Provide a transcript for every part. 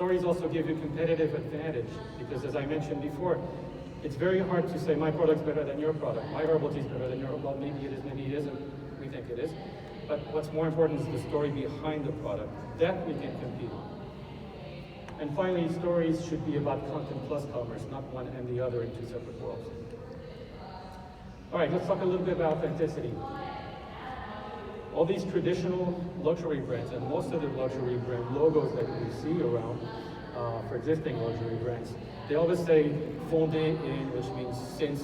Stories also give you competitive advantage because, as I mentioned before, it's very hard to say my product's better than your product, my herbal tea is better than your, well, maybe it is, maybe it isn't, we think it is. But what's more important is the story behind the product. That we can compete on. And finally, stories should be about content plus commerce, not one and the other in two separate worlds. All right, let's talk a little bit about authenticity. All these traditional luxury brands, and most of the luxury brand logos that we see around for existing luxury brands, they always say fondé in, which means since.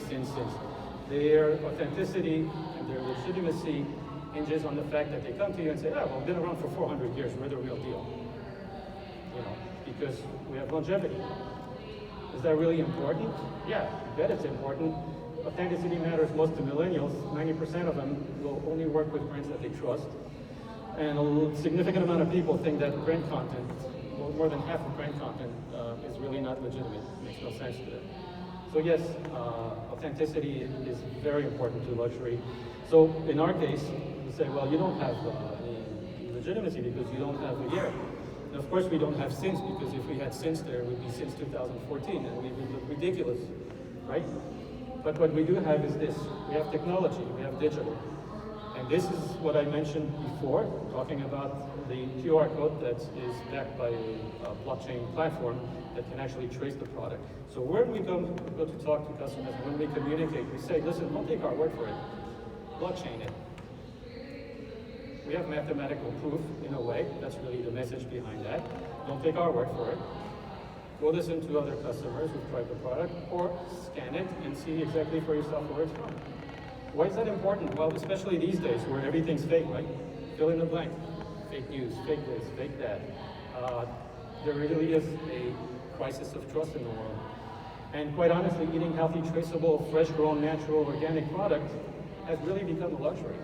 Their authenticity and their legitimacy hinges on the fact that they come to you and say, oh, well, we've been around for 400 years, we're the real deal. You know, because we have longevity. Is that really important? Yeah, I bet it's important. Authenticity matters most to millennials. 90% of them will only work with brands that they trust. And a significant amount of people think that brand content, well, more than half of brand content is really not legitimate. It makes no sense to them. So yes, authenticity is very important to luxury. So in our case, we say, well, you don't have any legitimacy because you don't have a year. And of course we don't have since, because if we had since there, it would be since 2014 and we would look ridiculous, right? But what we do have is this. We have technology, we have digital. And this is what I mentioned before, talking about the QR code that is backed by a blockchain platform that can actually trace the product. So when we go to talk to customers, when we communicate, we say, listen, don't take our word for it, blockchain it. We have mathematical proof in a way, that's really the message behind that. Don't take our word for it. Go listen to other customers who've tried the product, or scan it and see exactly for yourself where it's from. Why is that important? Well, especially these days where everything's fake, right? Fill in the blank. Fake news, fake this, fake that. There really is a crisis of trust in the world. And quite honestly, eating healthy, traceable, fresh-grown, natural, organic products has really become a luxury.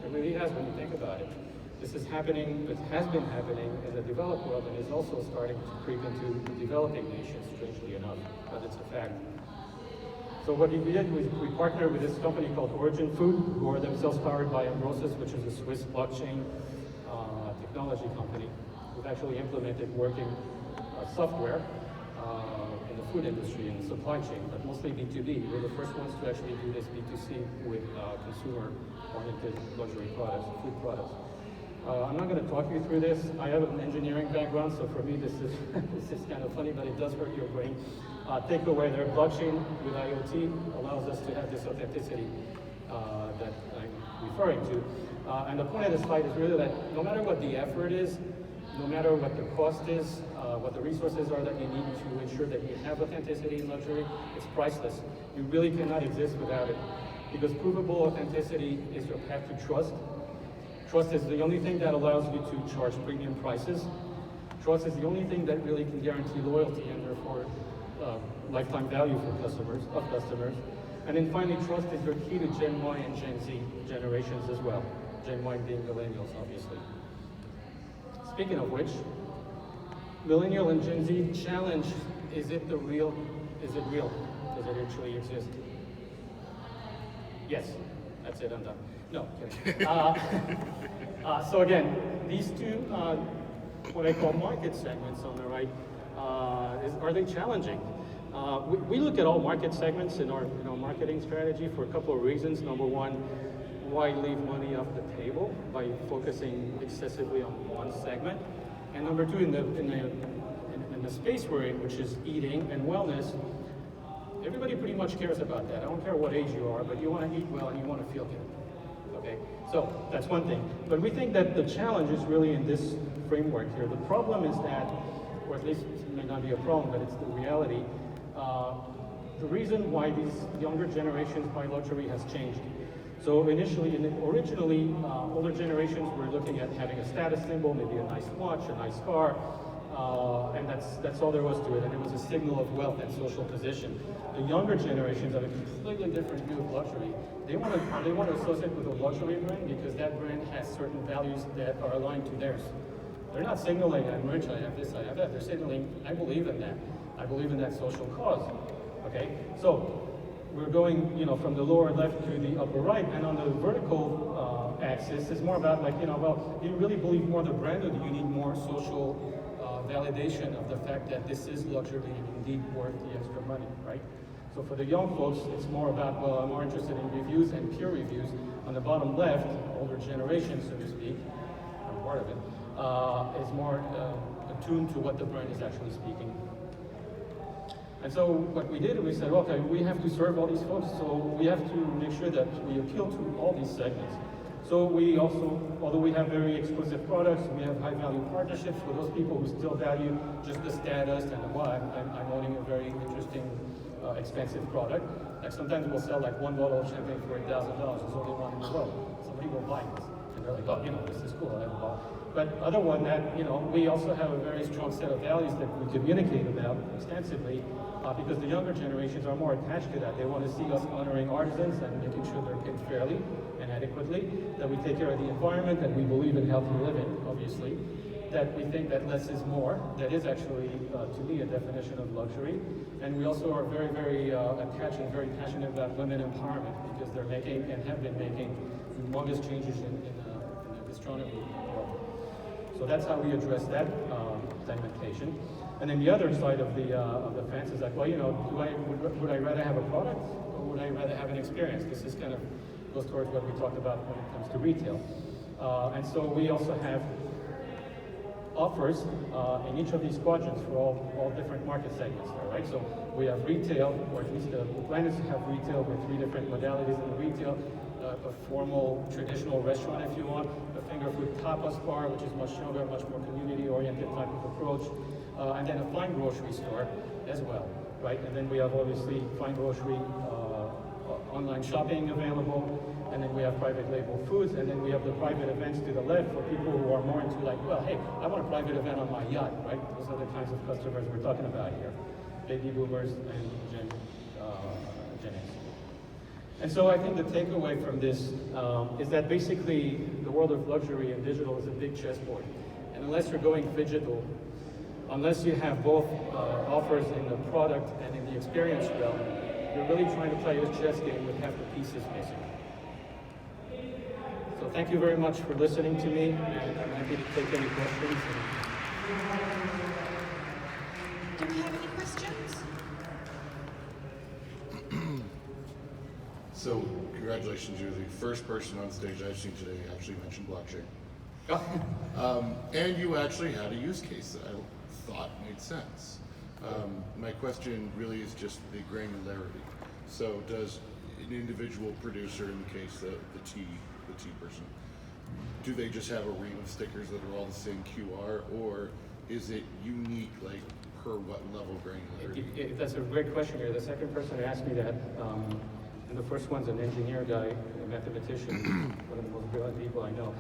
It really has when you think about it. This is happening, it has been happening in the developed world and is also starting to creep into developing nations, strangely enough, but it's a fact. So what we did was we partnered with this company called Origin Food, who are themselves powered by Ambrosis, which is a Swiss blockchain technology company, who've actually implemented working software in the food industry and supply chain, but mostly B2B. We're the first ones to actually do this B2C with consumer-oriented luxury products, food products. I'm not going to talk you through this. I have an engineering background, so for me this is this is kind of funny, but it does hurt your brain. Takeaway there, blockchain with IoT allows us to have this authenticity that I'm referring to. And the point of this slide is really that no matter what the effort is, no matter what the cost is, what the resources are that you need to ensure that you have authenticity in luxury, it's priceless. You really cannot exist without it. Because provable authenticity is your path to trust. Trust is the only thing that allows you to charge premium prices. Trust is the only thing that really can guarantee loyalty and therefore lifetime value for customers. And then finally, trust is your key to Gen Y and Gen Z generations as well. Gen Y being millennials, obviously. Speaking of which, Millennial and Gen Z challenge, is it real? Does it actually exist? Yes, that's it, I'm done. No, kidding. So again, these two, what I call market segments on the right, are they challenging? We look at all market segments in our marketing strategy for a couple of reasons. Number one, why leave money off the table by focusing excessively on one segment? And number two, in the space we're in, which is eating and wellness, everybody pretty much cares about that. I don't care what age you are, but you want to eat well and you want to feel good. Okay, so that's one thing. But we think that the challenge is really in this framework here. The problem is that, or at least it may not be a problem, but it's the reality. The reason why these younger generations buy luxury has changed. So originally, older generations were looking at having a status symbol, maybe a nice watch, a nice car, and that's all there was to it. And it was a signal of wealth and social position. The younger generations have a completely different view of luxury. They want to associate with a luxury brand because that brand has certain values that are aligned to theirs. They're not signaling, I'm rich, I have this, I have that. They're signaling, I believe in that. I believe in that social cause. Okay, so we're going, from the lower left to the upper right, and on the vertical axis is more about like, well, do you really believe more in the brand, or do you need more social validation of the fact that this is luxury and indeed worth the extra money, right? So for the young folks, it's more about, well, I'm more interested in reviews and peer reviews. On the bottom left, older generation, so to speak, I'm part of it, is more attuned to what the brand is actually speaking. And so what we did, we said, okay, we have to serve all these folks, so we have to make sure that we appeal to all these segments. So we also, although we have very exclusive products, we have high value partnerships for those people who still value just the status and well, I'm owning a very interesting, expensive product. Like sometimes we'll sell like one bottle of champagne for $8,000, there's only one in the world. Somebody will buy this, and they're like, oh, you know, this is cool, I have a bottle. But other one that, you know, we also have a very strong set of values that we communicate about extensively, because the younger generations are more attached to that. They want to see us honoring artisans and making sure they're paid fairly and adequately, that we take care of the environment, that we believe in healthy living, obviously, that we think that less is more. That is actually, to me, a definition of luxury. And we also are very, very attached and very passionate about women empowerment, because they're making and have been making humongous changes in the gastronomy world. So that's how we address that segmentation. And then the other side of the fence is like, well, you know, would I rather have a product or would I rather have an experience? This is kind of goes towards what we talked about when it comes to retail. And so we also have offers in each of these quadrants for all different market segments there, right? So we have retail, or at least the plan is to have retail with 3 different modalities in the retail. A formal, traditional restaurant, if you want, a finger food tapas bar, which is much younger, much more community-oriented type of approach, and then a fine grocery store as well, right? And then we have obviously fine grocery online shopping available, and then we have private label foods, and then we have the private events to the left for people who are more into like, well, hey, I want a private event on my yacht, right? Those are the kinds of customers we're talking about here, baby boomers and Gen X. And so I think the takeaway from this is that basically the world of luxury and digital is a big chessboard. And unless you're going phygital, unless you have both offers in the product and in the experience realm, you're really trying to play a chess game with half the pieces missing. So thank you very much for listening to me, and I'm happy to take any questions. Do we have any questions? So, congratulations, you're the first person on stage I've seen today who actually mentioned blockchain. And you actually had a use case that I thought made sense. My question really is just the granularity. So does an individual producer, in the case the tea person, do they just have a ream of stickers that are all the same QR, or is it unique, like per what level granularity? That's a great question here. The second person who asked me that, and the first one's an engineer guy, a mathematician, one of the most brilliant people I know.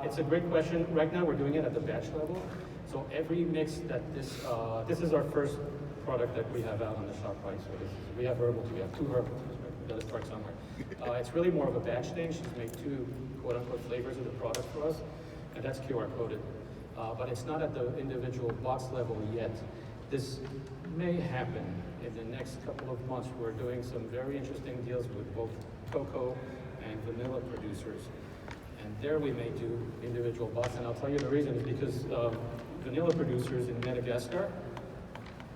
It's a great question. Right now we're doing it at the batch level. So every mix that this is our first product that we have out on the shop, right? So we have herbal tea, we have 2 herbal teas, right? We've got to start somewhere. It's really more of a batch thing. She's made 2 quote-unquote flavors of the product for us, and that's QR coded. But it's not at the individual box level yet. This may happen in the next couple of months. We're doing some very interesting deals with both cocoa and vanilla producers. And there we may do individual box, and I'll tell you the reason is because vanilla producers in Madagascar,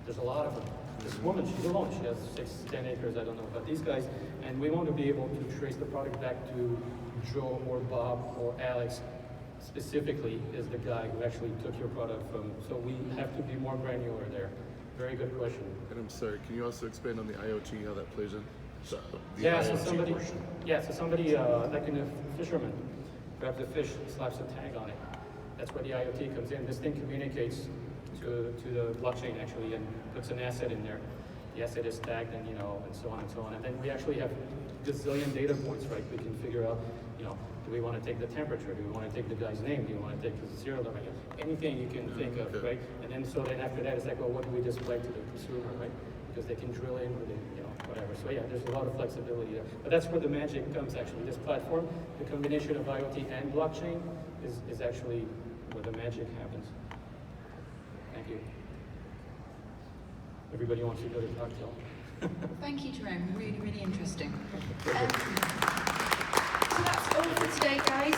there's a lot of them. This woman, she's alone, she has 10 acres, I don't know, but these guys, and we want to be able to trace the product back to Joe or Bob or Alex specifically is the guy who actually took your product from, so we have to be more granular there. Very good question. And I'm sorry, can you also expand on the IoT, how that plays in? So, so somebody, like in a fisherman, grabs a fish, slaps a tag on it. That's where the IoT comes in. This thing communicates to the blockchain actually and puts an asset in there. The asset is tagged and and so on and so on. And then we actually have gazillion data points, right? We can figure out, do we want to take the temperature? Do we want to take the guy's name? Do you want to take the serial number? Anything you can think of, right? And then then after that, it's like, well, what do we display to the consumer, right? Because they can drill in with it, whatever. So yeah, there's a lot of flexibility there. But that's where the magic comes actually. This platform, the combination of IoT and blockchain is actually where the magic happens. Thank you. Everybody wants to go to cocktail. Thank you, Jerome. Really, really interesting. So that's all for today, guys.